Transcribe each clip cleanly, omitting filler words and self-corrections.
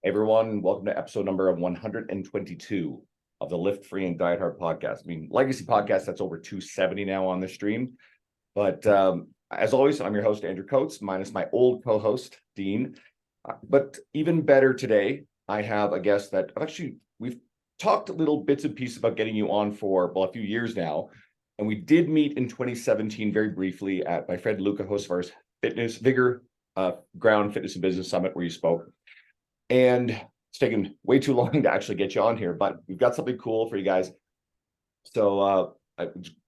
Everyone, welcome to episode number 122 of the Lift Free and Diet Hard podcast. I mean, legacy podcast, that's over 270 now on the stream. But as always, I'm your host, Andrew Coates, minus my old co-host, Dean. But even better today, I have a guest that we've talked little bits and pieces about getting you on for, a few years now. And we did meet in 2017 very briefly at my friend Luca Hosvar's Vigor Ground Fitness and Business Summit where you spoke. And it's taken way too long to actually get you on here, but we've got something cool for you guys. So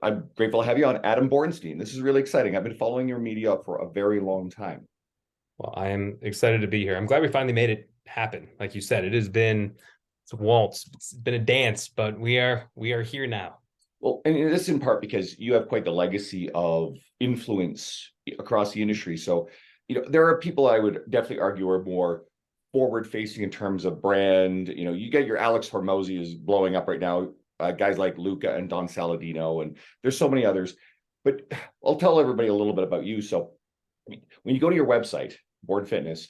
I'm grateful to have you on, Adam Bornstein. This is really exciting. I've been following your media for a very long time. Well, I am excited to be here. I'm glad we finally made it happen. Like you said, it's a waltz, it's been a dance, but we are here now. Well, and this in part because you have quite the legacy of influence across the industry. So, there are people I would definitely argue are more forward facing in terms of brand. You get your Alex Hormozi is blowing up right now, guys like Luca and Don Saladino, and there's so many others. But I'll tell everybody a little bit about you. So when you go to your website, Born Fitness,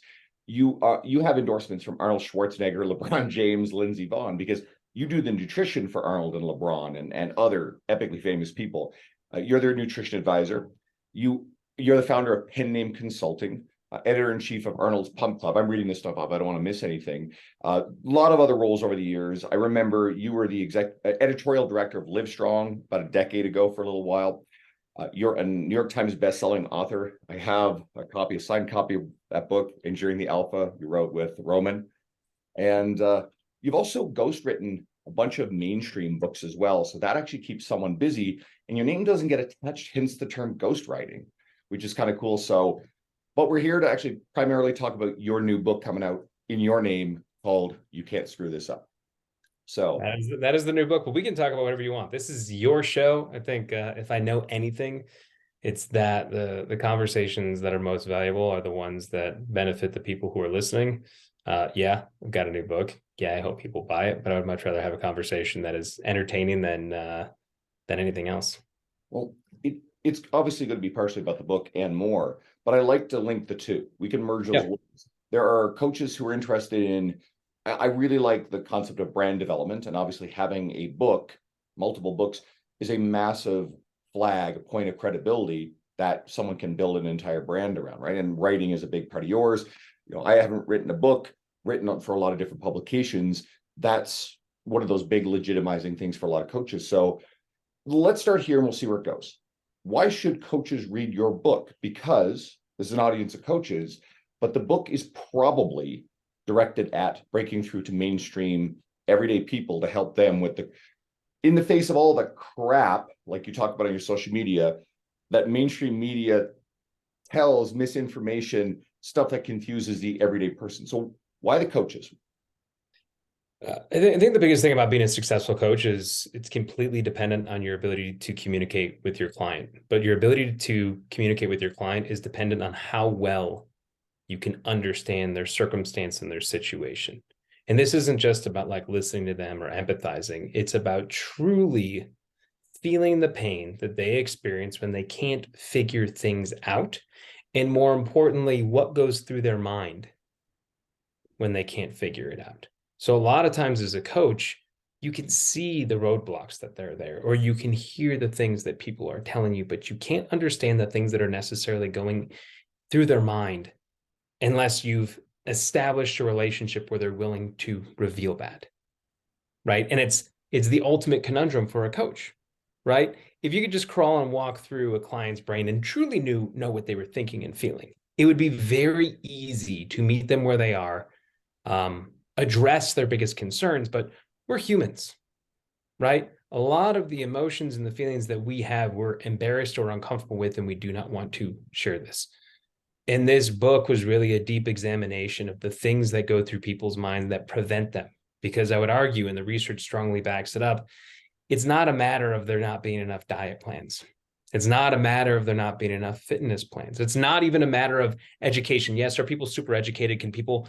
you have endorsements from Arnold Schwarzenegger, LeBron James, Lindsey Vonn, because you do the nutrition for Arnold and LeBron and other epically famous people. You're their nutrition advisor. You're the founder of Pen Name Consulting, editor-in-chief of Arnold's Pump Club. I'm reading this stuff up. I don't want to miss anything. A lot of other roles over the years. I remember you were the editorial director of Livestrong about a decade ago for a little while. You're a New York Times best-selling author. I have a signed copy of that book, Enduring the Alpha, you wrote with Roman. And you've also ghostwritten a bunch of mainstream books as well. So that actually keeps someone busy. And your name doesn't get attached, hence the term ghostwriting, which is kind of cool. But we're here to actually primarily talk about your new book coming out in your name called You Can't Screw This Up. So that is the new book, but we can talk about whatever you want. This is your show. I think if I know anything, it's that the conversations that are most valuable are the ones that benefit the people who are listening. Yeah, I've got a new book. Yeah, I hope people buy it, but I would much rather have a conversation that is entertaining than anything else. Well, it's obviously going to be partially about the book and more, but I like to link the two. We can merge those words. There are coaches who are interested in, I really like the concept of brand development, and obviously having a book, multiple books, is a massive flag, a point of credibility that someone can build an entire brand around, right? And writing is a big part of yours. I haven't written a book, written for a lot of different publications. That's one of those big legitimizing things for a lot of coaches. So let's start here and we'll see where it goes. Why should coaches read your book? Because there's an audience of coaches, but the book is probably directed at breaking through to mainstream everyday people to help them in the face of all the crap, like you talk about on your social media, that mainstream media tells, misinformation, stuff that confuses the everyday person. So why the coaches? I think the biggest thing about being a successful coach is it's completely dependent on your ability to communicate with your client. But your ability to communicate with your client is dependent on how well you can understand their circumstance and their situation. And this isn't just about like listening to them or empathizing. It's about truly feeling the pain that they experience when they can't figure things out. And more importantly, what goes through their mind when they can't figure it out. So a lot of times as a coach, you can see the roadblocks that they're there, or you can hear the things that people are telling you, but you can't understand the things that are necessarily going through their mind unless you've established a relationship where they're willing to reveal that, right? And it's the ultimate conundrum for a coach, right? If you could just crawl and walk through a client's brain and truly know what they were thinking and feeling, it would be very easy to meet them where they are, address their biggest concerns, but we're humans, right? A lot of the emotions and the feelings that we have, we're embarrassed or uncomfortable with, and we do not want to share this. And this book was really a deep examination of the things that go through people's minds that prevent them. Because I would argue, and the research strongly backs it up, it's not a matter of there not being enough diet plans. It's not a matter of there not being enough fitness plans. It's not even a matter of education. Yes, are people super educated? Can people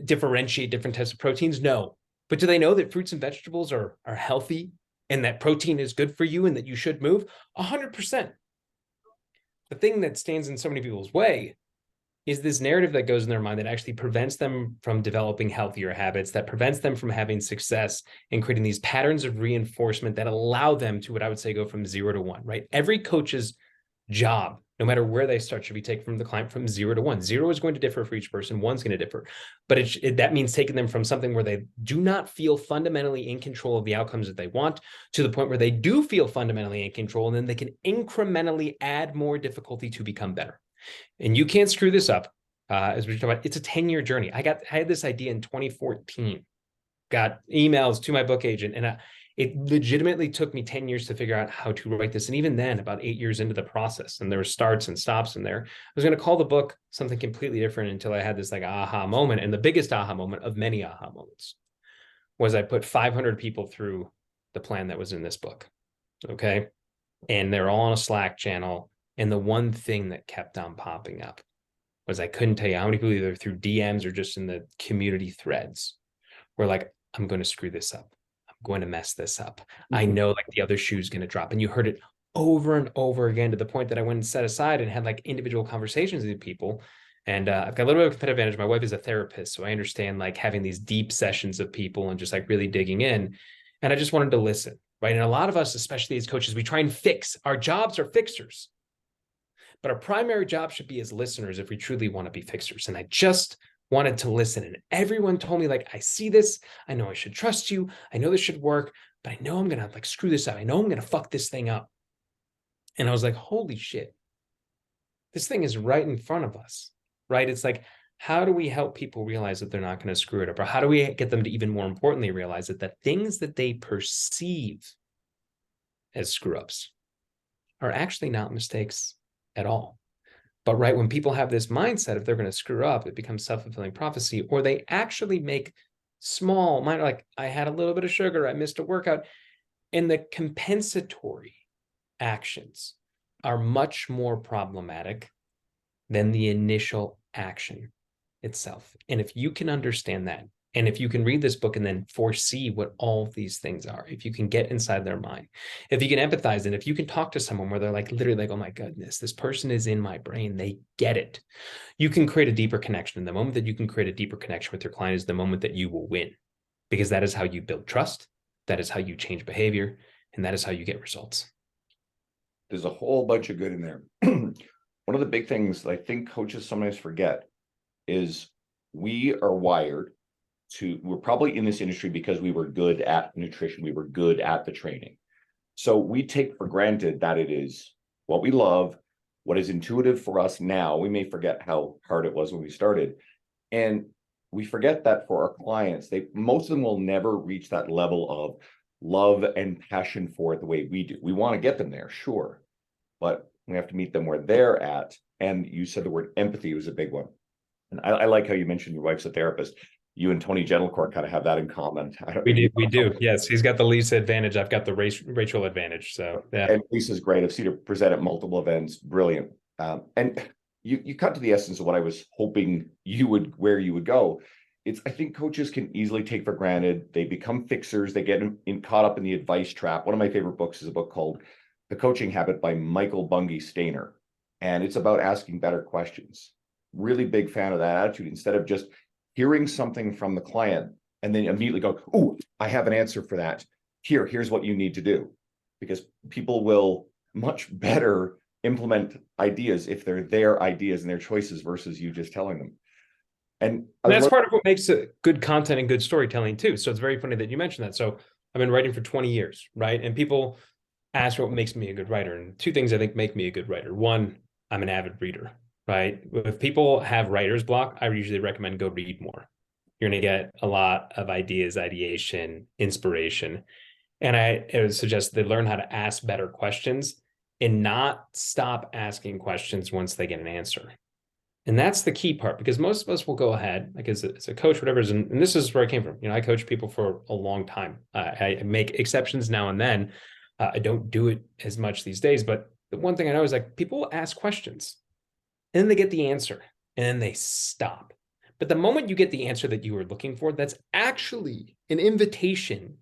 differentiate different types of proteins? No. But do they know that fruits and vegetables are healthy and that protein is good for you and that you should move? 100%. The thing that stands in so many people's way is this narrative that goes in their mind that actually prevents them from developing healthier habits, that prevents them from having success and creating these patterns of reinforcement that allow them to, what I would say, go from 0 to 1, right? Every coach's job, no matter where they start, should be taken from the client from 0 to 1. 0 is going to differ for each person. 1's going to differ. But that means taking them from something where they do not feel fundamentally in control of the outcomes that they want to the point where they do feel fundamentally in control, and then they can incrementally add more difficulty to become better. And you can't screw this up. As we talked about, it's a 10-year journey. I had this idea in 2014, got emails to my book agent, and it legitimately took me 10 years to figure out how to write this. And even then, about 8 years into the process, and there were starts and stops in there, I was going to call the book something completely different until I had this like aha moment. And the biggest aha moment of many aha moments was I put 500 people through the plan that was in this book. Okay. And they're all on a Slack channel. And the one thing that kept on popping up was I couldn't tell you how many people, either through DMs or just in the community threads, were like, I'm going to screw this up. I'm going to mess this up. I know like the other shoe's going to drop. And you heard it over and over again, to the point that I went and set aside and had like individual conversations with people. And I've got a little bit of a competitive advantage. My wife is a therapist, so I understand like having these deep sessions of people and just like really digging in. And I just wanted to listen, right? And a lot of us, especially as coaches, we try and fix. Our jobs are fixers. But our primary job should be as listeners if we truly want to be fixers. And I just wanted to listen. And everyone told me, like, I see this. I know I should trust you. I know this should work, but I know I'm going to like screw this up. I know I'm going to fuck this thing up. And I was like, holy shit, this thing is right in front of us, right? It's like, how do we help people realize that they're not going to screw it up? Or how do we get them to, even more importantly, realize that the things that they perceive as screw ups are actually not mistakes at all? But right, when people have this mindset, if they're going to screw up, it becomes self-fulfilling prophecy, or they actually make small, minor, like I had a little bit of sugar, I missed a workout, and the compensatory actions are much more problematic than the initial action itself. And if you can understand that, and if you can read this book and then foresee what all of these things are, if you can get inside their mind, if you can empathize, and if you can talk to someone where they're like literally like, oh my goodness, this person is in my brain, they get it, you can create a deeper connection. And the moment that you can create a deeper connection with your client is the moment that you will win, because that is how you build trust. That is how you change behavior. And that is how you get results. There's a whole bunch of good in there. One of the big things I think coaches sometimes forget is we are wired we're probably in this industry because we were good at nutrition. We were good at the training. So we take for granted that it is what we love, what is intuitive for us now. We may forget how hard it was when we started. And we forget that for our clients, most of them will never reach that level of love and passion for it the way we do. We want to get them there, sure, but we have to meet them where they're at. And you said the word empathy was a big one. And I like how you mentioned your wife's a therapist. You and Tony Gentlecourt kind of have that in common. We do. Yes, he's got the Lisa advantage. I've got the Rachel advantage. So yeah. And Lisa's great. I've seen her present at multiple events. Brilliant. And you cut to the essence of what I was hoping where you would go. I think coaches can easily take for granted. They become fixers. They get caught up in the advice trap. One of my favorite books is a book called The Coaching Habit by Michael Bungay Stainer. And it's about asking better questions. Really big fan of that attitude. Instead of just hearing something from the client and then immediately go, oh, I have an answer for that. Here's what you need to do. Because people will much better implement ideas if they're their ideas and their choices versus you just telling them. And that's part of what makes it good content and good storytelling too. So it's very funny that you mentioned that. So I've been writing for 20 years, right? And people ask what makes me a good writer. And two things I think make me a good writer. One, I'm an avid reader. Right? If people have writer's block, I usually recommend go read more. You're going to get a lot of ideas, ideation, inspiration. And I would suggest they learn how to ask better questions and not stop asking questions once they get an answer. And that's the key part, because most of us will go ahead, like as a coach, whatever, and this is where I came from. I coach people for a long time. I make exceptions now and then. I don't do it as much these days, but the one thing I know is like people will ask questions. And then they get the answer and then they stop. But the moment you get the answer that you were looking for, that's actually an invitation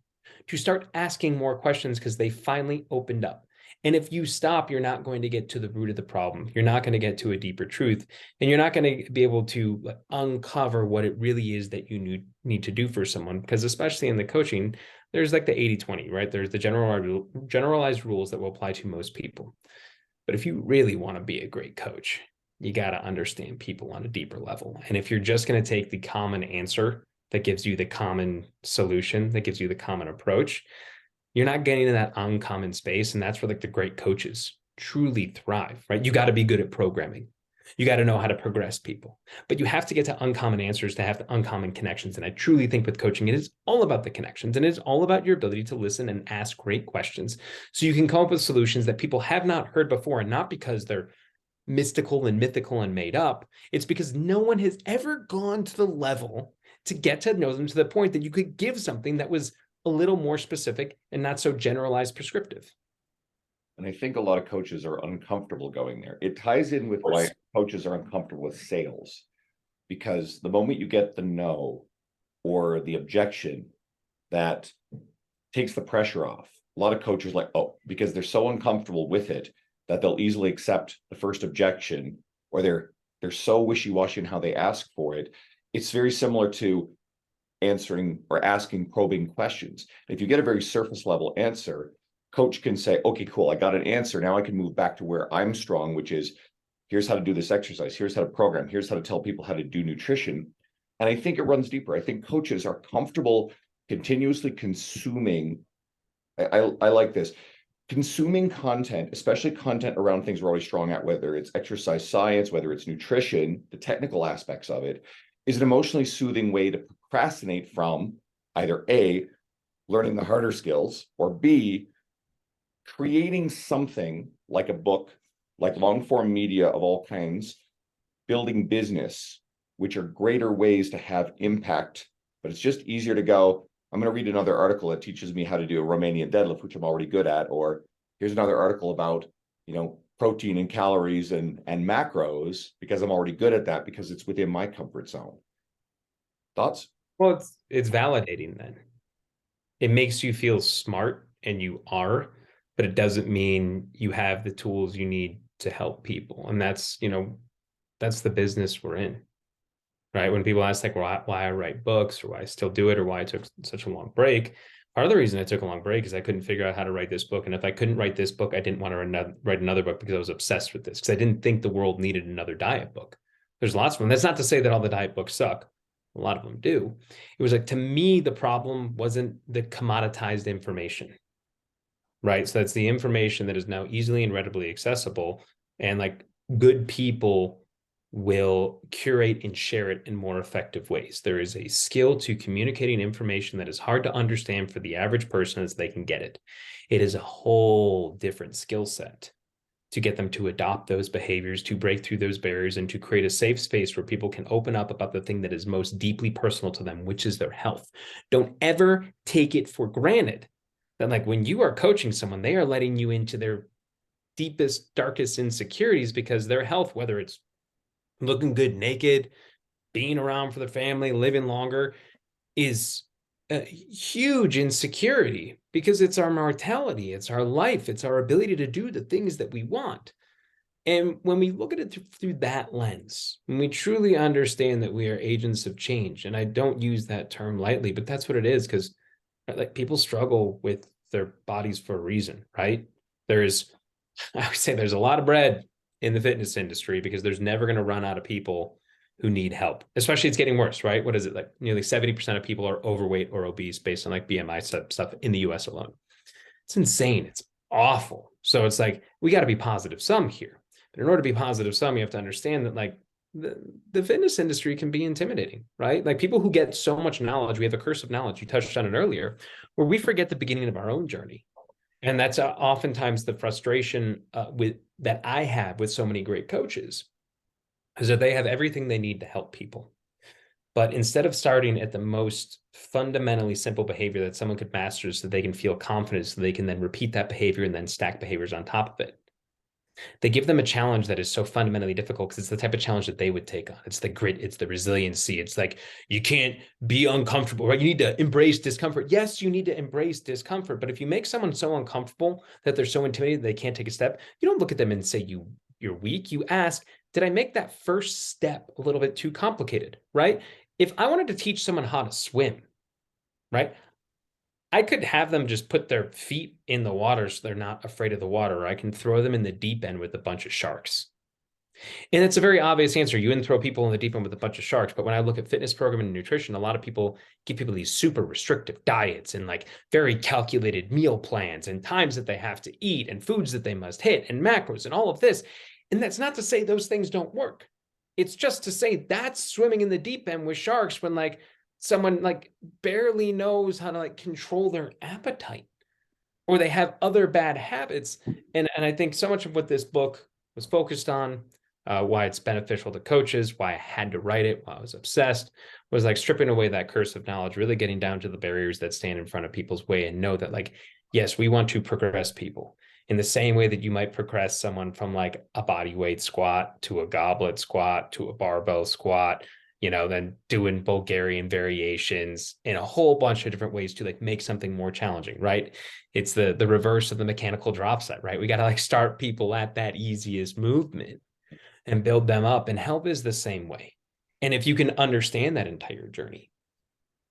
to start asking more questions, because they finally opened up. And if you stop, you're not going to get to the root of the problem. You're not going to get to a deeper truth, and you're not going to be able to uncover what it really is that you need to do for someone. Because especially in the coaching, there's like the 80-20, right? There's the generalized rules that will apply to most people. But if you really want to be a great coach, you got to understand people on a deeper level. And if you're just going to take the common answer that gives you the common solution, that gives you the common approach, you're not getting in that uncommon space. And that's where like the great coaches truly thrive, right? You got to be good at programming. You got to know how to progress people, but you have to get to uncommon answers to have the uncommon connections. And I truly think with coaching, it is all about the connections, and it is all about your ability to listen and ask great questions so you can come up with solutions that people have not heard before. And not because they're mystical and mythical and made up. It's because no one has ever gone to the level to get to know them to the point that you could give something that was a little more specific and not so generalized prescriptive. And I think a lot of coaches are uncomfortable going there. It ties in with why coaches are uncomfortable with sales, because the moment you get the no or the objection, that takes the pressure off. A lot of coaches like, oh, because they're so uncomfortable with it that they'll easily accept the first objection, or they're so wishy-washy in how they ask for it. It's very similar to answering or asking probing questions. If you get a very surface level answer, coach can say, okay, cool, I got an answer. Now I can move back to where I'm strong, which is here's how to do this exercise. Here's how to program. Here's how to tell people how to do nutrition. And I think it runs deeper. I think coaches are comfortable continuously consuming. I like this. Consuming content, especially content around things we're always strong at, whether it's exercise science, whether it's nutrition, the technical aspects of it, is an emotionally soothing way to procrastinate from either A, learning the harder skills, or B, creating something like a book, like long form media of all kinds, building business, which are greater ways to have impact. But it's just easier to go, I'm going to read another article that teaches me how to do a Romanian deadlift, which I'm already good at, or here's another article about, protein and calories and macros, because I'm already good at that, because it's within my comfort zone. Thoughts? Well, it's validating then. It makes you feel smart, and you are, but it doesn't mean you have the tools you need to help people. And that's the business we're in. Right? When people ask like why I write books, or why I still do it, or why I took such a long break, part of the reason I took a long break is I couldn't figure out how to write this book. And if I couldn't write this book, I didn't want to write another book, because I was obsessed with this, because I didn't think the world needed another diet book. There's lots of them. That's not to say that all the diet books suck. A lot of them do. It was like, to me, the problem wasn't the commoditized information, right? So that's the information that is now easily and readily accessible. And like, good people will curate and share it in more effective ways. There is a skill to communicating information that is hard to understand for the average person as they can get it. It is a whole different skill set to get them to adopt those behaviors, to break through those barriers, and to create a safe space where people can open up about the thing that is most deeply personal to them, which is their health. Don't ever take it for granted that like when you are coaching someone, they are letting you into their deepest, darkest insecurities, because their health, whether it's looking good naked, being around for the family, living longer, is a huge insecurity, because it's our mortality, it's our life, it's our ability to do the things that we want. And when we look at it through that lens, when we truly understand that we are agents of change, and I don't use that term lightly, but that's what it is, because like people struggle with their bodies for a reason, right? I would say there's a lot of bread in the fitness industry, because there's never going to run out of people who need help. Especially, it's getting worse, right? What is it, like nearly 70% of people are overweight or obese based on like BMI stuff in the US alone. It's insane. It's awful. So it's like, we got to be positive sum here. But in order to be positive sum, you have to understand that like the fitness industry can be intimidating, right? Like people who get so much knowledge, we have a curse of knowledge. You touched on it earlier, where we forget the beginning of our own journey. And that's oftentimes the frustration that I have with so many great coaches, is that they have everything they need to help people. But instead of starting at the most fundamentally simple behavior that someone could master so they can feel confident, so they can then repeat that behavior and then stack behaviors on top of it, They give them a challenge that is so fundamentally difficult because it's the type of challenge that they would take on. It's the grit, it's the resiliency. It's like, you can't be uncomfortable, right? You need to embrace discomfort. Yes, you need to embrace discomfort. But if you make someone so uncomfortable that they're so intimidated they can't take a step, you don't look at them and say you're weak. You ask, did I make that first step a little bit too complicated, right? If I wanted to teach someone how to swim, right? I could have them just put their feet in the water so they're not afraid of the water, or I can throw them in the deep end with a bunch of sharks. And it's a very obvious answer. You wouldn't throw people in the deep end with a bunch of sharks. But when I look at fitness program and nutrition, a lot of people give people these super restrictive diets and like very calculated meal plans and times that they have to eat and foods that they must hit and macros and all of this. And that's not to say those things don't work. It's just to say that's swimming in the deep end with sharks when like someone like barely knows how to like control their appetite, or they have other bad habits. And I think so much of what this book was focused on, why it's beneficial to coaches, why I had to write it, why I was obsessed, was like stripping away that curse of knowledge, really getting down to the barriers that stand in front of people's way, and know that like, yes, we want to progress people in the same way that you might progress someone from like a body weight squat to a goblet squat to a barbell squat, then doing Bulgarian variations in a whole bunch of different ways to like make something more challenging, right? It's the reverse of the mechanical drop set, right? We got to like start people at that easiest movement and build them up, and help is the same way. And if you can understand that entire journey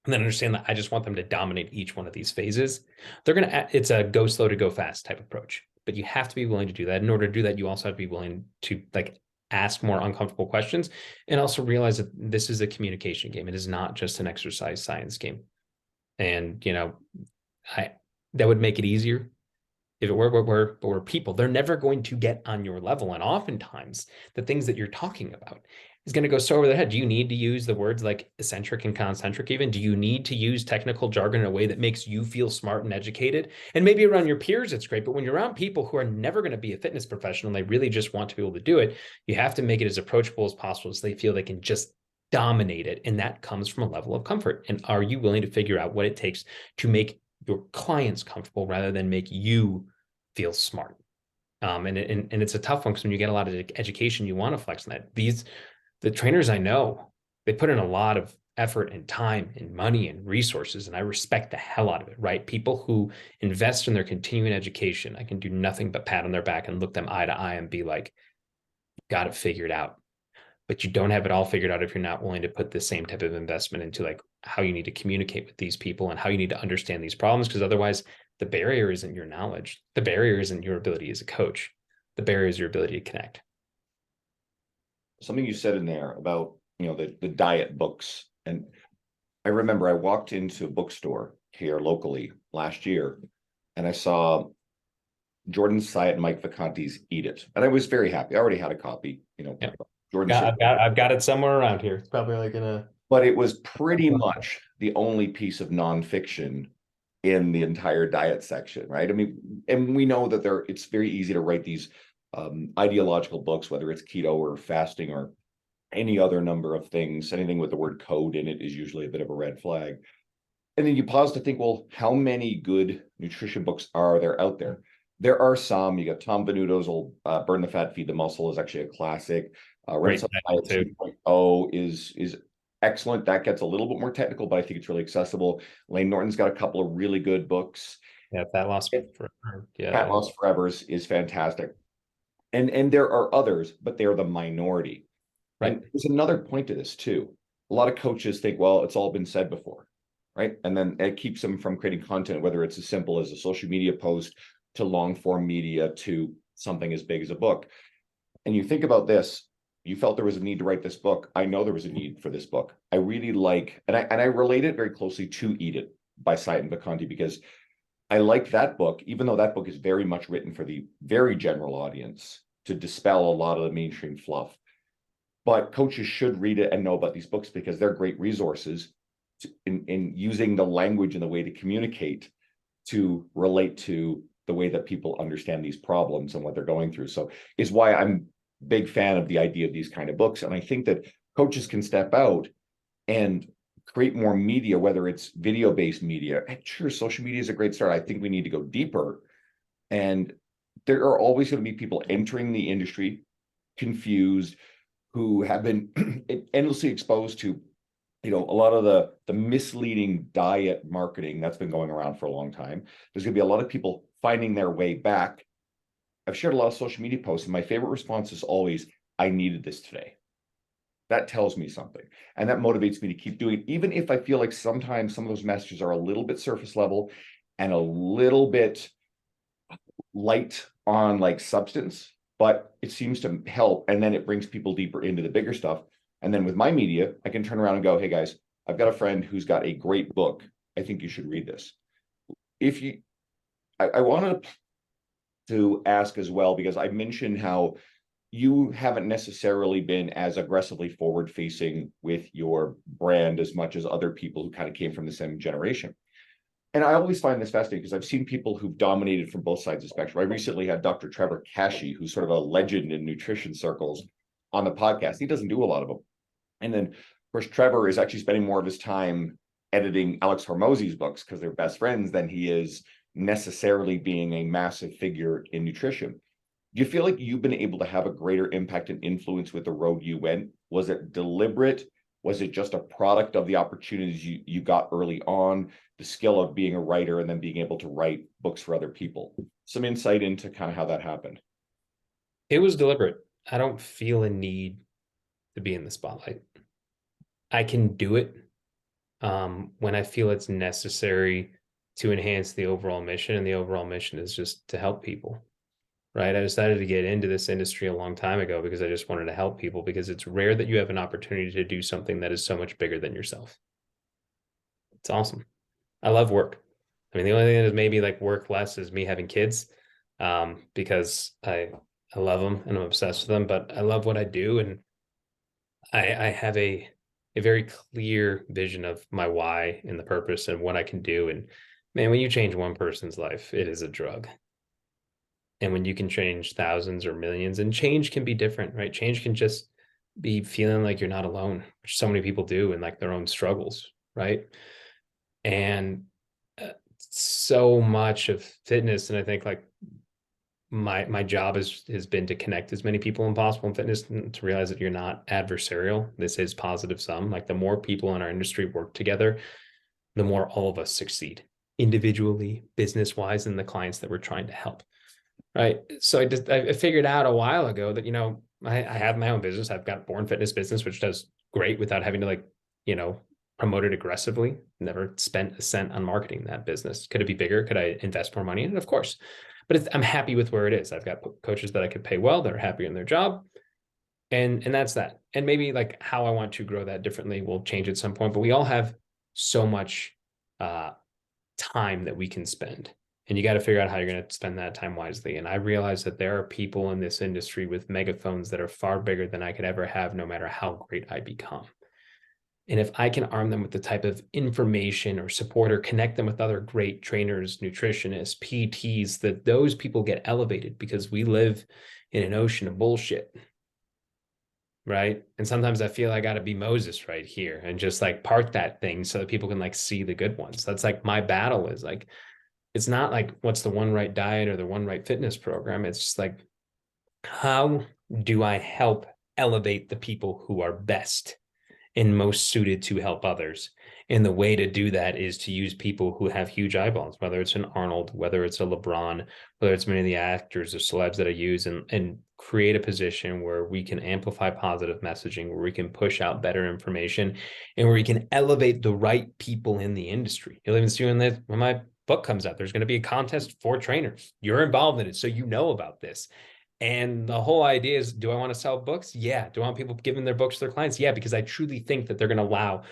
and then understand that I just want them to dominate each one of these phases, it's a go slow to go fast type approach. But you have to be willing to do that. In order to do that, you also have to be willing to like ask more uncomfortable questions, and also realize that this is a communication game. It is not just an exercise science game. And that would make it easier if it were people. They're never going to get on your level, and oftentimes the things that you're talking about is going to go so over their head. Do you need to use the words like eccentric and concentric? Even do you need to use technical jargon in a way that makes you feel smart and educated? And maybe around your peers it's great, but when you're around people who are never going to be a fitness professional and they really just want to be able to do it, you have to make it as approachable as possible so they feel they can just dominate it. And that comes from a level of comfort. And are you willing to figure out what it takes to make your clients comfortable rather than make you feel smart? And it's a tough one, because when you get a lot of education, you want to flex on that. The trainers I know, they put in a lot of effort and time and money and resources, and I respect the hell out of it, right? People who invest in their continuing education, I can do nothing but pat on their back and look them eye to eye and be like, got it figured out. But you don't have it all figured out if you're not willing to put the same type of investment into like how you need to communicate with these people and how you need to understand these problems, because otherwise the barrier isn't your knowledge. The barrier isn't your ability as a coach. The barrier is your ability to connect. Something you said in there about, the diet books. And I remember I walked into a bookstore here locally last year, and I saw Jordan Syatt and Mike Vacanti's Eat It. And I was very happy. I already had a copy, Yeah. Jordan. I've got it somewhere around here. It's probably like in a. But it was pretty much the only piece of nonfiction in the entire diet section, right? I mean, and we know that it's very easy to write these ideological books, whether it's keto or fasting or any other number of things. Anything with the word code in it is usually a bit of a red flag. And then you pause to think, well, how many good nutrition books are there out there? There are some. You got Tom Venuto's old Burn the Fat, Feed the Muscle is actually a classic. Renaissance Diet 2.0 is excellent. That gets a little bit more technical, but I think it's really accessible. Lane Norton's got a couple of really good books. Yeah, Fat Loss Forever. Yeah, Fat Loss Forever is fantastic. And there are others, but they're the minority. Right. And there's another point to this too. A lot of coaches think, well, it's all been said before, right? And then it keeps them from creating content, whether it's as simple as a social media post to long form media to something as big as a book. And you think about this, you felt there was a need to write this book. I know there was a need for this book. I really like, and I relate it very closely to Eat It by Syatt and Vacanti, because I like that book, even though that book is very much written for the very general audience to dispel a lot of the mainstream fluff. But coaches should read it and know about these books, because they're great resources in using the language and the way to communicate to relate to the way that people understand these problems and what they're going through. So is why I'm a big fan of the idea of these kind of books. And I think that coaches can step out and create more media, whether it's video-based media. Sure, social media is a great start. I think we need to go deeper and there are always going to be people entering the industry confused, who have been endlessly exposed to, a lot of the misleading diet marketing that's been going around for a long time. There's going to be a lot of people finding their way back. I've shared a lot of social media posts, and my favorite response is always, I needed this today. That tells me something, and that motivates me to keep doing it, even if I feel like sometimes some of those messages are a little bit surface level and a little bit light on like substance, but it seems to help. And then it brings people deeper into the bigger stuff. And then with my media, I can turn around and go, hey guys, I've got a friend who's got a great book. I think you should read this. If you, I wanted to ask as well, because I mentioned how you haven't necessarily been as aggressively forward facing with your brand as much as other people who kind of came from the same generation. And I always find this fascinating because I've seen people who've dominated from both sides of the spectrum. I recently had Dr. Trevor Kashey, who's sort of a legend in nutrition circles, on the podcast. He doesn't do a lot of them. And then, of course, Trevor is actually spending more of his time editing Alex Hormozi's books because they're best friends than he is necessarily being a massive figure in nutrition. Do you feel like you've been able to have a greater impact and influence with the road you went? Was it deliberate? Was it just a product of the opportunities you got early on, the skill of being a writer and then being able to write books for other people? Some insight into kind of how that happened. It was deliberate. I don't feel a need to be in the spotlight. I can do it when I feel it's necessary to enhance the overall mission, and the overall mission is just to help people. Right. I decided to get into this industry a long time ago because I just wanted to help people, because it's rare that you have an opportunity to do something that is so much bigger than yourself. It's awesome. I love work. I mean, the only thing that is maybe like work less is me having kids, because I love them and I'm obsessed with them, but I love what I do. And I have a very clear vision of my why and the purpose and what I can do. And man, when you change one person's life, it is a drug. And when you can change thousands or millions, and change can be different, right? Change can just be feeling like you're not alone, which so many people do, and like their own struggles, right? And so much of fitness, and I think like my job has been to connect as many people as possible in fitness, and to realize that you're not adversarial. This is positive sum. Like the more people in our industry work together, the more all of us succeed individually, business wise, and the clients that we're trying to help. Right. So I figured out a while ago that, I have my own business. I've got Born Fitness business, which does great without having to promote it aggressively. Never spent a cent on marketing that business. Could it be bigger? Could I invest more money in it? Of course. But I'm happy with where it is. I've got coaches that I could pay well, that are happy in their job. And that's that. And maybe like how I want to grow that differently will change at some point. But we all have so much time that we can spend. And you got to figure out how you're going to spend that time wisely. And I realize that there are people in this industry with megaphones that are far bigger than I could ever have, no matter how great I become. And if I can arm them with the type of information or support, or connect them with other great trainers, nutritionists, PTs, that those people get elevated, because we live in an ocean of bullshit. Right. And sometimes I feel I got to be Moses right here and just like part that thing so that people can like see the good ones. That's like my battle is like, it's not like what's the one right diet or the one right fitness program. It's just like, how do I help elevate the people who are best and most suited to help others? And the way to do that is to use people who have huge eyeballs, whether it's an Arnold, whether it's a LeBron, whether it's many of the actors or celebs that I use, and create a position where we can amplify positive messaging, where we can push out better information, and where we can elevate the right people in the industry. You'll even see when my book comes out, there's going to be a contest for trainers. You're involved in it, so you know about this. And the whole idea is, do I want to sell books? Yeah. Do I want people giving their books to their clients? Yeah, because I truly think that they're going to allow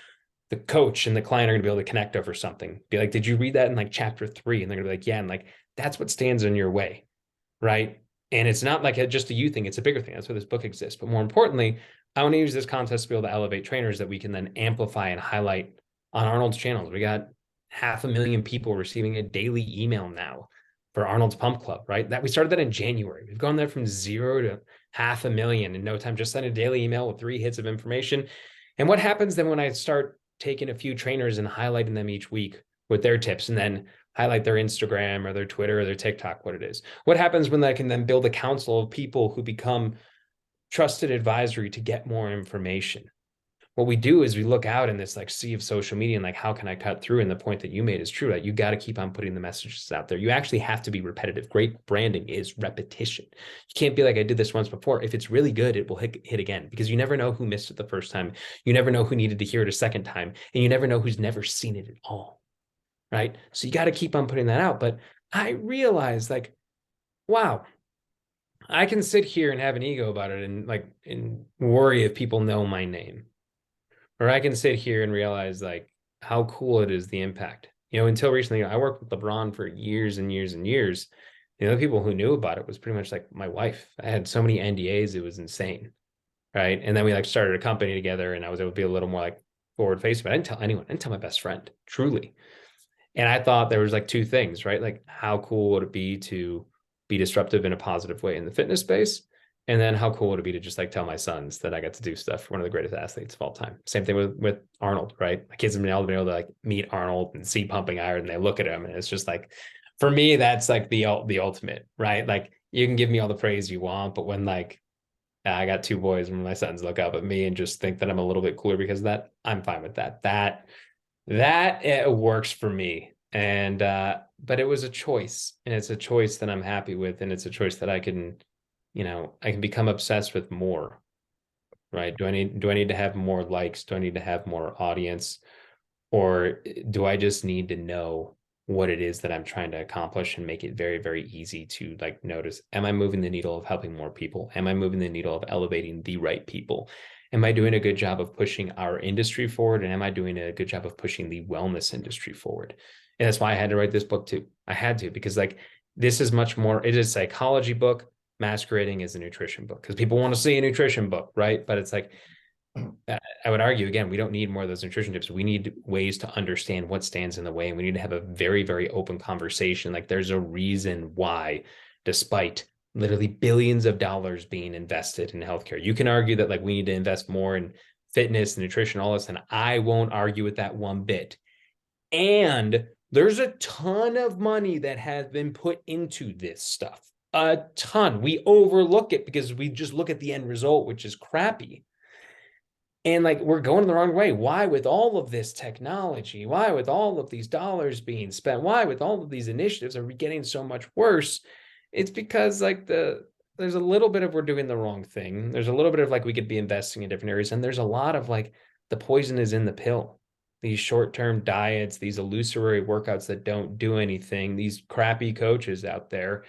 the coach and the client are going to be able to connect over something. Be like, did you read that in like chapter 3? And they're going to be like, yeah. And like, that's what stands in your way. Right. And it's not like just a you thing. It's a bigger thing. That's why this book exists. But more importantly, I want to use this contest to be able to elevate trainers that we can then amplify and highlight on Arnold's channels. We got 500,000 people receiving a daily email now for Arnold's Pump Club, right? That we started that in January. We've gone there from 0 to 500,000 in no time. Just send a daily email with 3 hits of information. And what happens then when I start taking a few trainers and highlighting them each week with their tips, and then highlight their Instagram or their Twitter or their TikTok, what it is? What happens when I can then build a council of people who become trusted advisory to get more information? What we do is we look out in this like sea of social media and like, how can I cut through? And the point that you made is true, that you got to keep on putting the messages out there. You actually have to be repetitive. Great branding is repetition. You can't be like, I did this once before. If it's really good, it will hit again, because you never know who missed it the first time. You never know who needed to hear it a second time. And you never know who's never seen it at all. Right. So you got to keep on putting that out. But I realized like, wow, I can sit here and have an ego about it and worry if people know my name. Or I can sit here and realize like how cool it is, the impact. Until recently, I worked with LeBron for years and years and years. The people who knew about it was pretty much like my wife. I had so many NDAs, it was insane. Right. And then we like started a company together, and I was able to be a little more like forward facing, but I didn't tell anyone. I didn't tell my best friend, truly. And I thought there was like two things, right? Like, how cool would it be to be disruptive in a positive way in the fitness space? And then how cool would it be to just like tell my sons that I got to do stuff for one of the greatest athletes of all time? Same thing with Arnold, right? My kids have been able to like meet Arnold and see pumping iron, and they look at him, and it's just like, for me, that's like the ultimate, right? Like, you can give me all the praise you want, but when like I got two boys, when my sons look up at me and just think that I'm a little bit cooler because of that, I'm fine with that. That it works for me. And but it was a choice, and it's a choice that I'm happy with, and it's a choice that I can become obsessed with more, right? Do I need to have more likes? Do I need to have more audience? Or do I just need to know what it is that I'm trying to accomplish and make it very, very easy to like notice? Am I moving the needle of helping more people? Am I moving the needle of elevating the right people? Am I doing a good job of pushing our industry forward? And am I doing a good job of pushing the wellness industry forward? And that's why I had to write this book too. I had to, because like, this is much more, it is a psychology book masquerading as a nutrition book, because people want to see a nutrition book, right? But it's like, I would argue again, we don't need more of those nutrition tips. We need ways to understand what stands in the way, and we need to have a very, very open conversation. Like, there's a reason why, despite literally billions of dollars being invested in healthcare, you can argue that like we need to invest more in fitness and nutrition, all this, and I won't argue with that one bit. And there's a ton of money that has been put into this stuff. A ton. We overlook it because we just look at the end result, which is crappy. And like, we're going the wrong way. Why, with all of this technology, why with all of these dollars being spent, why with all of these initiatives are we getting so much worse? It's because like there's a little bit of we're doing the wrong thing. There's a little bit of like we could be investing in different areas. And there's a lot of like the poison is in the pill. These short-term diets, these illusory workouts that don't do anything, these crappy coaches out there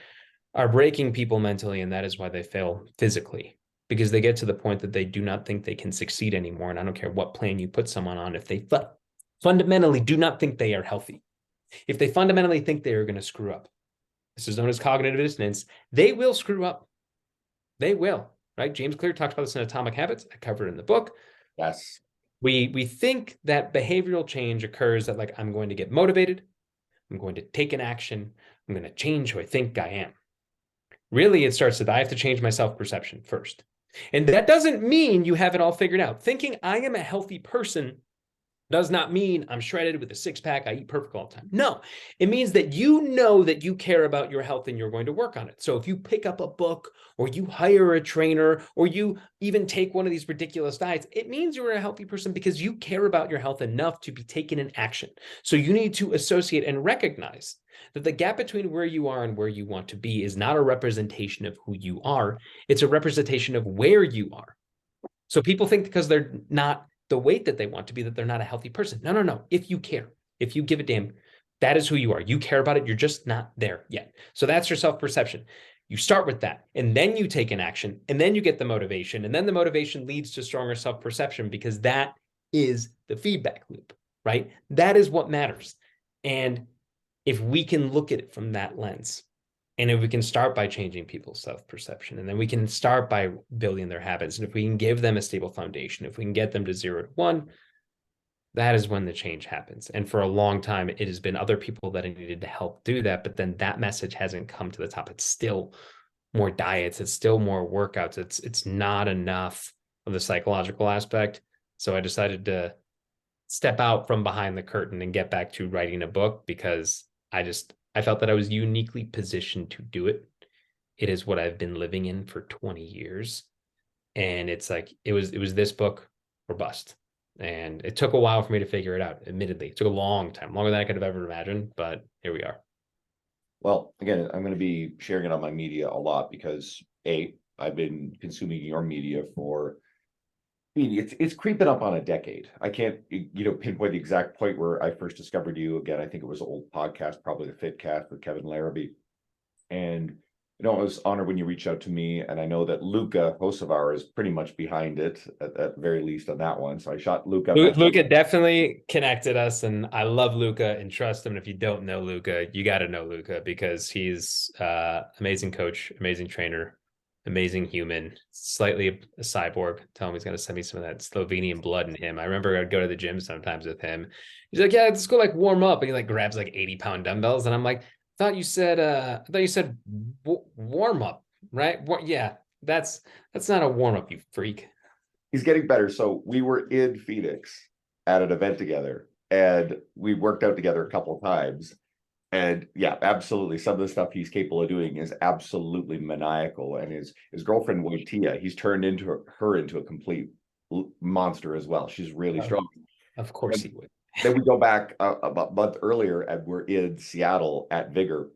are breaking people mentally, and that is why they fail physically, because they get to the point that they do not think they can succeed anymore. And I don't care what plan you put someone on, if they fundamentally do not think they are healthy, if they fundamentally think they are going to screw up, this is known as cognitive dissonance, they will screw up. They will, right? James Clear talks about this in Atomic Habits. I covered it in the book. Yes. We think that behavioral change occurs that like, I'm going to get motivated, I'm going to take an action, I'm going to change who I think I am. Really, it starts with I have to change my self-perception first. And that doesn't mean you have it all figured out. Thinking I am a healthy person does not mean I'm shredded with a six-pack, I eat perfect all the time. No, it means that you know that you care about your health and you're going to work on it. So if you pick up a book, or you hire a trainer, or you even take one of these ridiculous diets, it means you're a healthy person because you care about your health enough to be taking an action. So you need to associate and recognize that the gap between where you are and where you want to be is not a representation of who you are. It's a representation of where you are. So people think because they're not the weight that they want to be, that they're not a healthy person. No, no, no. If you care, if you give a damn, that is who you are. You care about it. You're just not there yet. So that's your self-perception. You start with that, and then you take an action, and then you get the motivation, and then the motivation leads to stronger self-perception, because that is the feedback loop, right? That is what matters. And if we can look at it from that lens, and if we can start by changing people's self-perception, and then we can start by building their habits, and if we can give them a stable foundation, if we can get them to 0 to 1, that is when the change happens. And for a long time, it has been other people that have needed to help do that, but then that message hasn't come to the top. It's still more diets, it's still more workouts, it's not enough of the psychological aspect. So I decided to step out from behind the curtain and get back to writing a book, because I felt that I was uniquely positioned to do it. It is what I've been living in for 20 years. And it's like, it was this book or bust. And it took a while for me to figure it out. Admittedly, it took a long time, longer than I could have ever imagined, but here we are. Well, again, I'm going to be sharing it on my media a lot because I've been consuming your media for, I mean, it's creeping up on a decade. I can't, pinpoint the exact point where I first discovered you. Again, I think it was an old podcast, probably the Fitcast with Kevin Larrabee. And I was honored when you reached out to me, and I know that Luca Hocevar is pretty much behind it at the very least on that one. So I shot Luca. Luca definitely connected us, and I love Luca and trust him. And if you don't know Luca, you got to know Luca because he's amazing coach, amazing trainer, amazing human, slightly a cyborg. Tell him he's going to send me some of that Slovenian blood in him. I remember I'd go to the gym sometimes with him. He's like, yeah, let's go like warm up. And he like grabs like 80-pound dumbbells. And I'm like, I thought you said warm up, right? Yeah, that's not a warm up, you freak. He's getting better. So we were in Phoenix at an event together, and we worked out together a couple of times. And yeah, absolutely. Some of the stuff he's capable of doing is absolutely maniacal. And his girlfriend Waitia, he's turned her into a complete monster as well. She's really strong. Of course he would. Then we go back about a month earlier, and we're in Seattle at Vigor.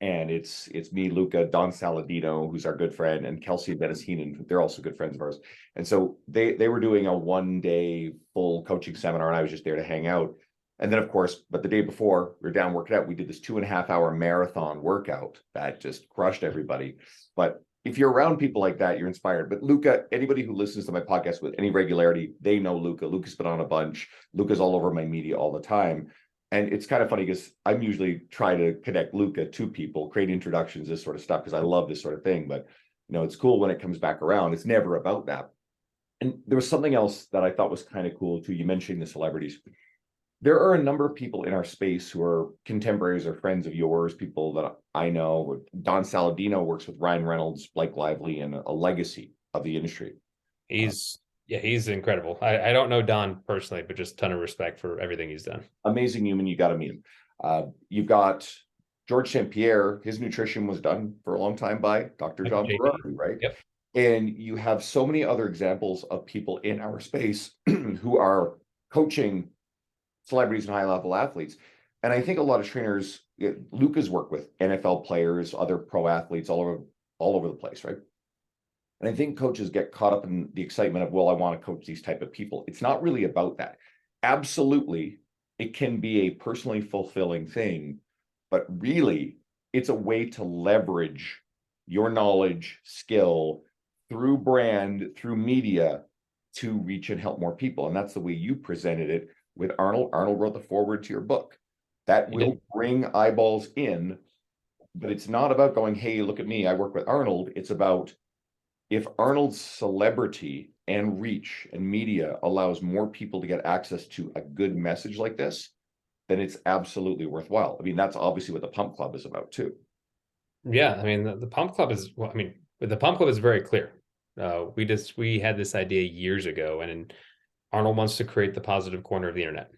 And it's me, Luca, Don Saladino, who's our good friend, and Kelsey Benisheenan. They're also good friends of ours. And so they were doing a 1-day full coaching seminar, and I was just there to hang out. And then, of course, but the day before, we were down working out. We did this 2.5-hour marathon workout that just crushed everybody. But if you're around people like that, you're inspired. But Luca, anybody who listens to my podcast with any regularity, they know Luca. Luca's been on a bunch. Luca's all over my media all the time. And it's kind of funny because I'm usually trying to connect Luca to people, create introductions, this sort of stuff, because I love this sort of thing. But, it's cool when it comes back around. It's never about that. And there was something else that I thought was kind of cool too. You mentioned the celebrities. There are a number of people in our space who are contemporaries or friends of yours, people that I know. Don Saladino works with Ryan Reynolds, Blake Lively, and a legacy of the industry. He's incredible. I don't know Don personally, but just a ton of respect for everything he's done. Amazing human. You got to meet him. You've got George St. Pierre. His nutrition was done for a long time by Dr. John Ferrari, right? Yep. And you have so many other examples of people in our space who are coaching celebrities and high-level athletes. And I think a lot of trainers, Luca's worked with NFL players, other pro athletes all over the place, right? And I think coaches get caught up in the excitement of, well, I want to coach these type of people. It's not really about that. Absolutely, it can be a personally fulfilling thing, but really, it's a way to leverage your knowledge, skill through brand, through media to reach and help more people. And that's the way you presented it with Arnold. Arnold wrote the foreword to your book. That will bring eyeballs in, but it's not about going, hey, look at me, I work with Arnold. It's about, if Arnold's celebrity and reach and media allows more people to get access to a good message like this, then it's absolutely worthwhile. I mean, that's obviously what the Pump Club is about too. Yeah, I mean, the Pump Club is, the Pump Club is very clear. We had this idea years ago, and Arnold wants to create the positive corner of the internet.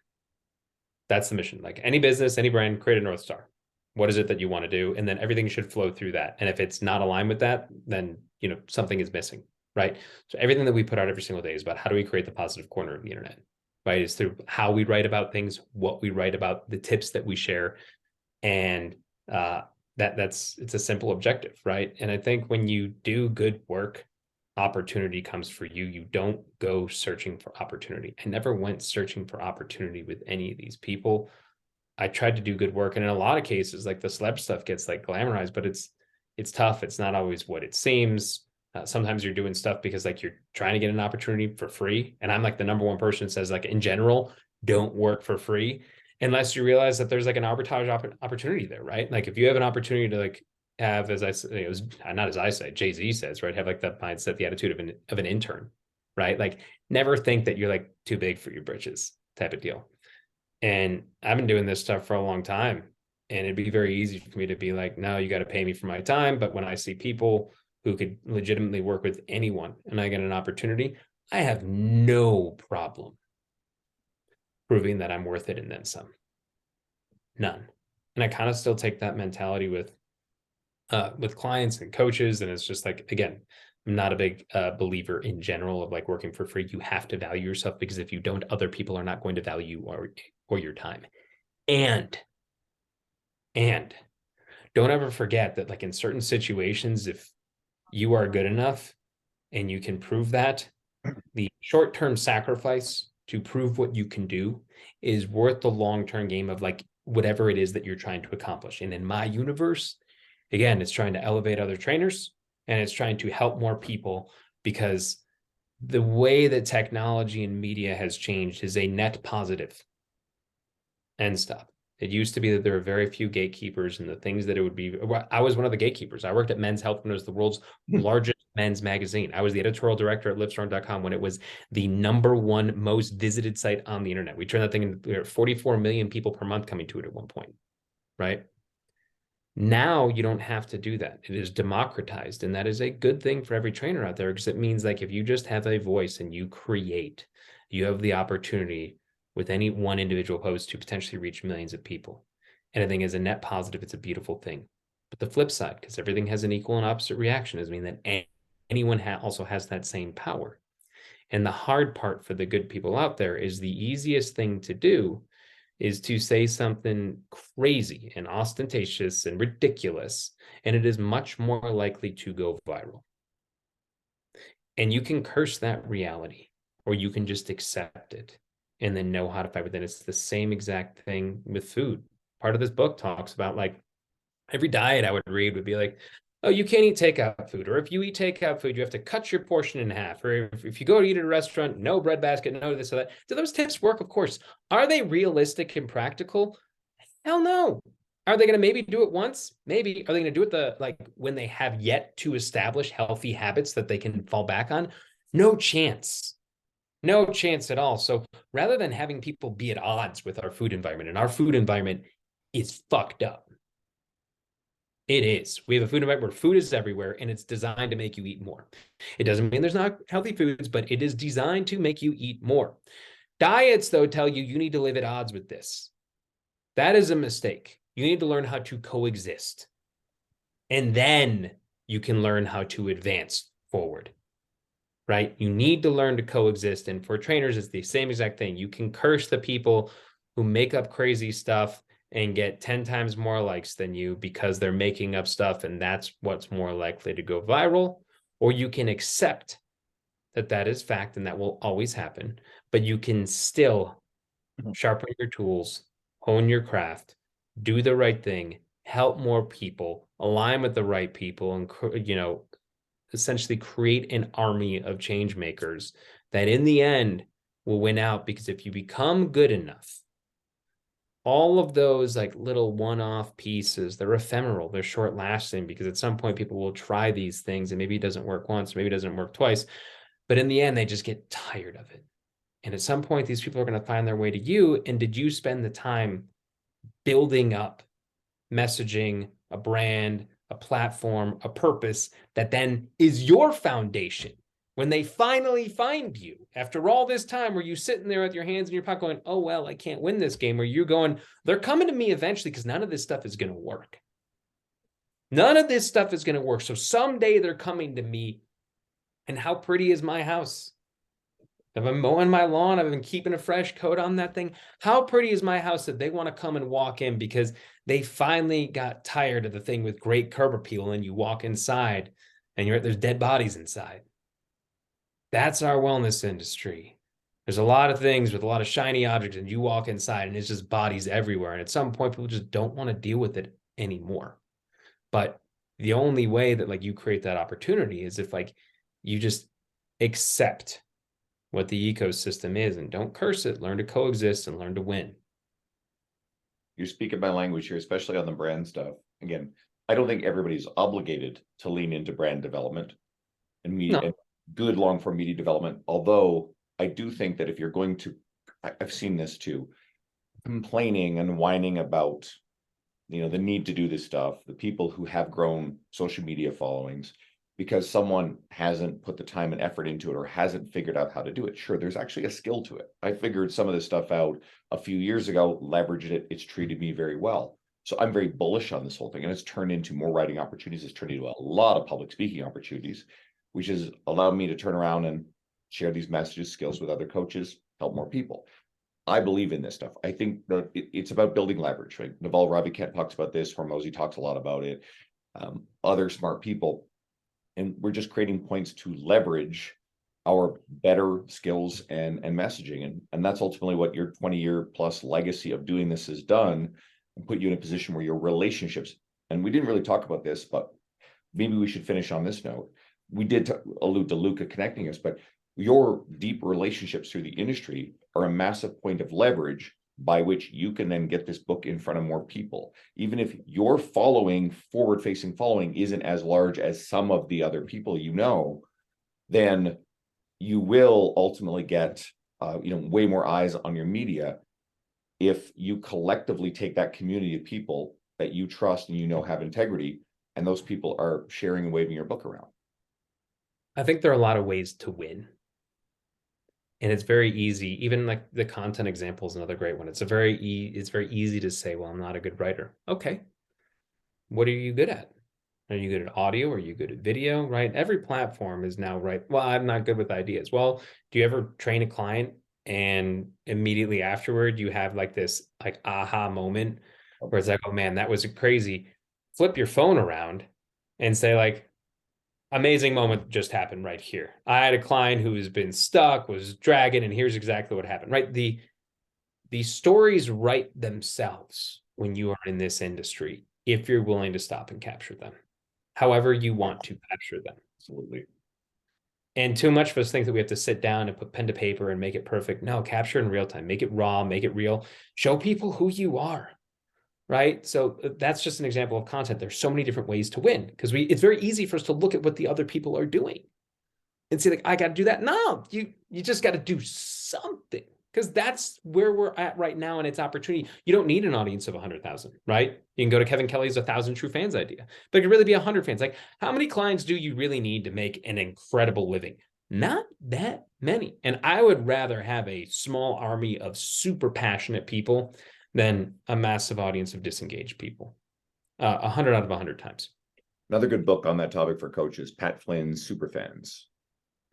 That's the mission. Like any business, any brand, create a North Star. What is it that you want to do? And then everything should flow through that. And if it's not aligned with that, then something is missing, right? So everything that we put out every single day is about how do we create the positive corner of the internet, right? It's through how we write about things, what we write about, the tips that we share, and it's a simple objective, right? And I think when you do good work, opportunity comes for you. You don't go searching for opportunity. I never went searching for opportunity with any of these people. I tried to do good work, and in a lot of cases, like the celeb stuff gets like glamorized, but it's tough. It's not always what it seems. Sometimes you're doing stuff because like you're trying to get an opportunity for free. And I'm like the number one person that says, like, in general, don't work for free unless you realize that there's like an arbitrage opportunity there, right? Like if you have an opportunity to like have, as I say, it was not as I say, Jay-Z says, right? Have like that mindset, the attitude of an intern, right? Like never think that you're like too big for your britches type of deal. And I've been doing this stuff for a long time, and it'd be very easy for me to be like, no, you got to pay me for my time. But when I see people who could legitimately work with anyone and I get an opportunity, I have no problem proving that I'm worth it and then some. None. And I kind of still take that mentality with clients and coaches. And it's just like, again, I'm not a big believer in general of like working for free. You have to value yourself, because if you don't, other people are not going to value you or your time. And don't ever forget that, like, in certain situations, if you are good enough and you can prove that, the short-term sacrifice to prove what you can do is worth the long-term game of like whatever it is that you're trying to accomplish. And in my universe, again, it's trying to elevate other trainers and it's trying to help more people, because the way that technology and media has changed is a net positive. End stop. It used to be that there were very few gatekeepers, and the things that it would be. I was one of the gatekeepers. I worked at Men's Health when it was the world's largest men's magazine. I was the editorial director at Livestrong.com when it was the #1 most visited site on the internet. We turned that thing into 44 million people per month coming to it at one point, right? Now you don't have to do that. It is democratized, and that is a good thing for every trainer out there, because it means like if you just have a voice and you create, you have the opportunity with any one individual post to potentially reach millions of people. And I think as a net positive, it's a beautiful thing. But the flip side, because everything has an equal and opposite reaction, is mean that anyone also has that same power. And the hard part for the good people out there is the easiest thing to do is to say something crazy and ostentatious and ridiculous, and it is much more likely to go viral. And you can curse that reality, or you can just accept it and then know how to fight with it. It's the same exact thing with food. Part of this book talks about like every diet I would read would be like, oh, you can't eat takeout food. Or if you eat takeout food, you have to cut your portion in half. Or if you go to eat at a restaurant, no bread basket, no this or that. Do those tips work? Of course. Are they realistic and practical? Hell no. Are they going to maybe do it once? Maybe. Are they going to do it when they have yet to establish healthy habits that they can fall back on? No chance. No chance at all. So rather than having people be at odds with our food environment, and our food environment is fucked up. It is. We have a food environment where food is everywhere, and it's designed to make you eat more. It doesn't mean there's not healthy foods, but it is designed to make you eat more. Diets, though, tell you need to live at odds with this. That is a mistake. You need to learn how to coexist. And then you can learn how to advance forward, right? You need to learn to coexist. And for trainers, it's the same exact thing. You can curse the people who make up crazy stuff and get 10 times more likes than you because they're making up stuff, and that's what's more likely to go viral. Or you can accept that that is fact and that will always happen, but you can still sharpen your tools, hone your craft, do the right thing, help more people, align with the right people, and, you know, essentially create an army of change makers that in the end will win out. Because if you become good enough, all of those like little one-off pieces, they're ephemeral, they're short lasting, because at some point people will try these things and maybe it doesn't work once, maybe it doesn't work twice, but in the end, they just get tired of it. And at some point, these people are going to find their way to you. And did you spend the time building up messaging, a brand, a platform, a purpose that then is your foundation when they finally find you after all this time, where you sitting there with your hands in your pocket going, oh, well, I can't win this game, or you're going, they're coming to me eventually, because none of this stuff is going to work. None of this stuff is going to work. So someday they're coming to me. And how pretty is my house? If I'm mowing my lawn, I've been keeping a fresh coat on that thing. How pretty is my house that they want to come and walk in because they finally got tired of the thing with great curb appeal, and you walk inside and there's dead bodies inside. That's our wellness industry. There's a lot of things with a lot of shiny objects, and you walk inside and it's just bodies everywhere. And at some point, people just don't want to deal with it anymore. But the only way that like you create that opportunity is if like you just accept what the ecosystem is and don't curse it, learn to coexist and learn to win. You're speaking my language here, especially on the brand stuff. Again, I don't think everybody's obligated to lean into brand development and media, and good long-form media development. Although I do think that if you're going to, I've seen this too, complaining and whining about, you know, the need to do this stuff, the people who have grown social media followings because someone hasn't put the time and effort into it or hasn't figured out how to do it. Sure, there's actually a skill to it. I figured some of this stuff out a few years ago, leveraged it. It's treated me very well. So I'm very bullish on this whole thing, and it's turned into more writing opportunities. It's turned into a lot of public speaking opportunities, which has allowed me to turn around and share these messages, skills with other coaches, help more people. I believe in this stuff. I think that it's about building leverage, right? Naval Ravikant talks about this. Hormozy talks a lot about it. Other smart people, and we're just creating points to leverage our better skills and messaging, and that's ultimately what your 20-year plus legacy of doing this has done, and put you in a position where your relationships. And we didn't really talk about this, but maybe we should finish on this note. We did allude to Luca connecting us, but your deep relationships through the industry are a massive point of leverage by which you can then get this book in front of more people. Even if your following, forward-facing following, isn't as large as some of the other people you know, then you will ultimately get way more eyes on your media if you collectively take that community of people that you trust and have integrity, and those people are sharing and waving your book around. I think there are a lot of ways to win. And it's very easy, even like the content example is another great one. It's very easy to say, well, I'm not a good writer. Okay. What are you good at? Are you good at audio? Are you good at video? Right? Every platform is now right. Well, I'm not good with ideas. Well, do you ever train a client and immediately afterward you have like this like aha moment where it's like, oh man, that was crazy. Flip your phone around and say like, amazing moment just happened right here. I had a client who's been stuck, was dragging, and here's exactly what happened, right? The stories write themselves when you are in this industry, if you're willing to stop and capture them, however you want to capture them. Absolutely. And too much of us think that we have to sit down and put pen to paper and make it perfect. No, capture in real time, make it raw, make it real, show people who you are. Right. So that's just an example of content. There's so many different ways to win because it's very easy for us to look at what the other people are doing and say, like, I got to do that. No, you just got to do something because that's where we're at right now. And it's opportunity. You don't need an audience of 100,000, right? You can go to Kevin Kelly's 1,000 True Fans idea, but it could really be 100 fans. Like, how many clients do you really need to make an incredible living? Not that many. And I would rather have a small army of super passionate people than a massive audience of disengaged people. 100 out of 100 times. Another good book on that topic for coaches, Pat Flynn's Superfans.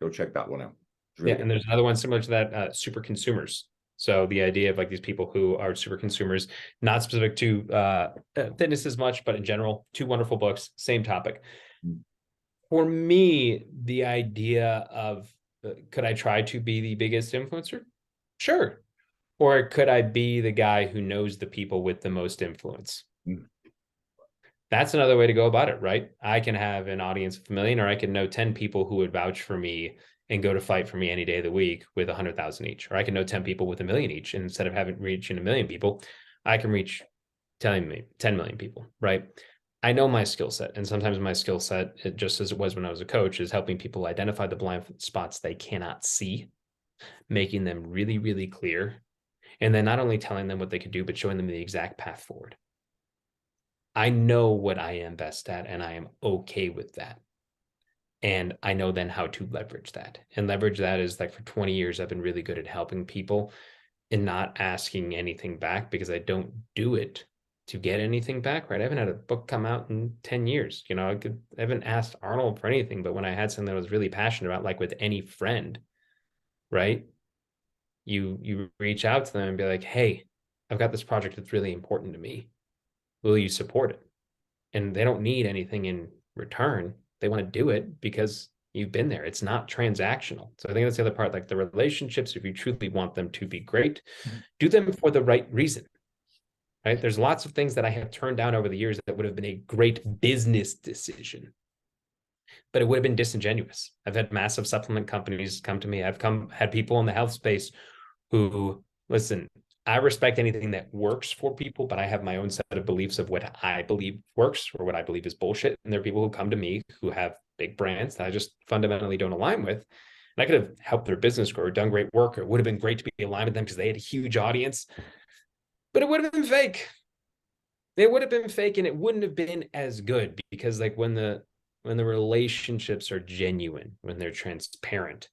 Go check that one out. Really and there's another one similar to that, super consumers. So the idea of like these people who are super consumers, not specific to fitness as much, but in general, two wonderful books, same topic. For me, the idea of could I try to be the biggest influencer? Sure. Or could I be the guy who knows the people with the most influence? That's another way to go about it, right? I can have an audience of 1 million, or I can know 10 people who would vouch for me and go to fight for me any day of the week with 100,000 each. Or I can know 10 people with 1 million each. And instead of reaching 1 million people, I can reach 10 million people, right? I know my skill set. And sometimes my skill set, just as it was when I was a coach, is helping people identify the blind spots they cannot see, making them really, really clear. And then not only telling them what they could do, but showing them the exact path forward. I know what I am best at, and I am okay with that. And I know then how to leverage that. And leverage that is like for 20 years, I've been really good at helping people and not asking anything back because I don't do it to get anything back, right? I haven't had a book come out in 10 years. I haven't asked Arnold for anything, but when I had something that I was really passionate about, like with any friend, right? You reach out to them and be like, hey, I've got this project that's really important to me. Will you support it? And they don't need anything in return. They want to do it because you've been there. It's not transactional. So I think that's the other part, like the relationships, if you truly want them to be great, do them for the right reason, right? There's lots of things that I have turned down over the years that would have been a great business decision, but it would have been disingenuous. I've had massive supplement companies come to me. I've had people in the health space who, listen, I respect anything that works for people, but I have my own set of beliefs of what I believe works or what I believe is bullshit. And there are people who come to me who have big brands that I just fundamentally don't align with. And I could have helped their business grow or done great work, or it would have been great to be aligned with them because they had a huge audience, but it would have been fake. It would have been fake, and it wouldn't have been as good because like when the relationships are genuine, when they're transparent,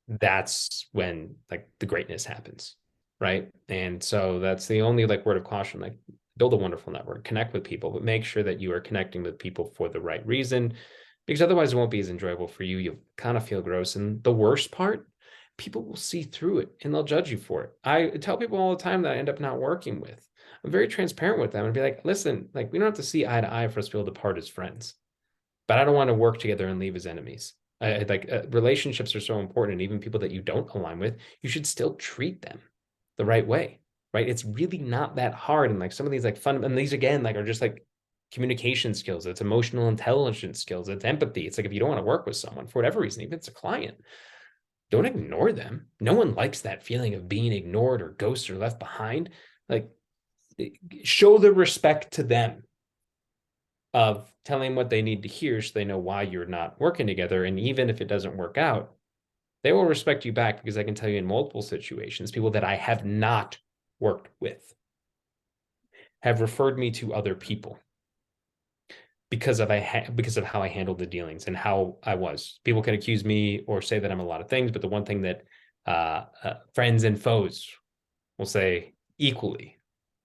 that's when like the greatness happens. Right. And so that's the only like word of caution. Like build a wonderful network, connect with people, but make sure that you are connecting with people for the right reason, because otherwise it won't be as enjoyable for you. You'll kind of feel gross. And the worst part, people will see through it and they'll judge you for it. I tell people all the time that I end up not working with. I'm very transparent with them and be like, listen, like we don't have to see eye to eye for us to be able to part as friends, but I don't want to work together and leave as enemies. Relationships are so important. And even people that you don't align with, you should still treat them the right way, right? It's really not that hard. And like some of these like fun, and these again, like are just like communication skills. It's emotional intelligence skills. It's empathy. It's like, if you don't want to work with someone for whatever reason, even if it's a client, don't ignore them. No one likes that feeling of being ignored or ghosted or left behind. Like, show the respect to them of telling what they need to hear so they know why you're not working together. And even if it doesn't work out, they will respect you back, because I can tell you in multiple situations, people that I have not worked with have referred me to other people because of how I handled the dealings and how I was. People can accuse me or say that I'm a lot of things, but the one thing that friends and foes will say equally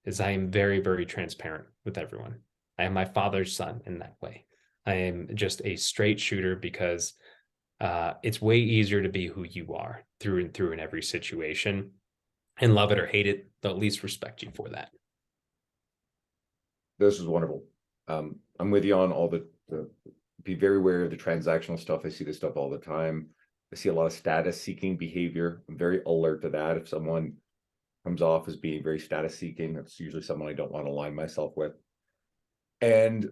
is I am very, very transparent with everyone. I am my father's son in that way. I am just a straight shooter, because it's way easier to be who you are through and through in every situation, and love it or hate it, they'll at least respect you for that. This is wonderful. I'm with you on all the be very aware of the transactional stuff. I see this stuff all the time. I see a lot of status seeking behavior. I'm very alert to that. If someone comes off as being very status seeking, that's usually someone I don't want to align myself with. And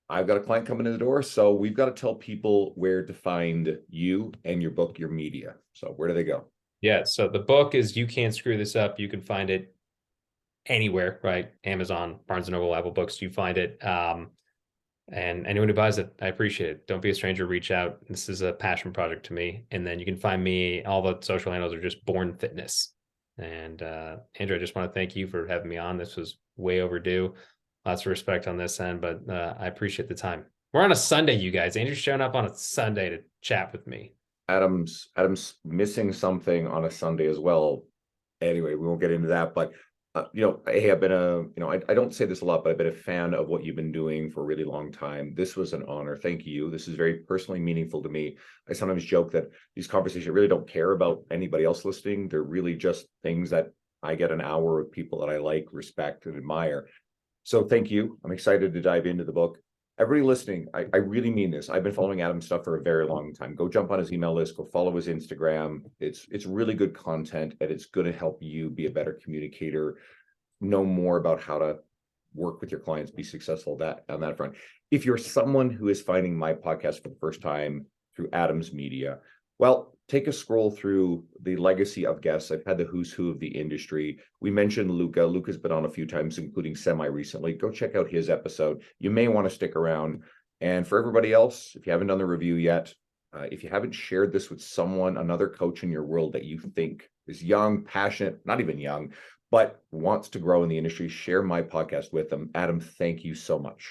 I've got a client coming in the door, so we've got to tell people where to find you and your book, your media. So where do they go? Yeah, so the book is You Can't Screw This Up. You can find it anywhere, right? Amazon, Barnes & Noble, Apple Books, you find it. And anyone who buys it, I appreciate it. Don't be a stranger, reach out. This is a passion project to me. And then you can find me, all the social handles are just Born Fitness. And Andrew, I just want to thank you for having me on. This was way overdue. Lots of respect on this end, but I appreciate the time. We're on a Sunday, you guys. Andrew's showing up on a Sunday to chat with me. Adam's missing something on a Sunday as well. Anyway, we won't get into that, but hey, I've been I don't say this a lot, but I've been a fan of what you've been doing for a really long time. This was an honor. Thank you. This is very personally meaningful to me. I sometimes joke that these conversations really don't care about anybody else listening. They're really just things that I get an hour with people that I like, respect, and admire. So thank you. I'm excited to dive into the book. Everybody listening, I really mean this. I've been following Adam's stuff for a very long time. Go jump on his email list, go follow his Instagram. It's really good content, and it's going to help you be a better communicator, know more about how to work with your clients, be successful on that front. If you're someone who is finding my podcast for the first time through Adam's media, well, take a scroll through the legacy of guests. I've had the who's who of the industry. We mentioned Luca. Luca's been on a few times, including semi-recently. Go check out his episode. You may want to stick around. And for everybody else, if you haven't done the review yet, if you haven't shared this with someone, another coach in your world that you think is young, passionate, not even young, but wants to grow in the industry, share my podcast with them. Adam, thank you so much.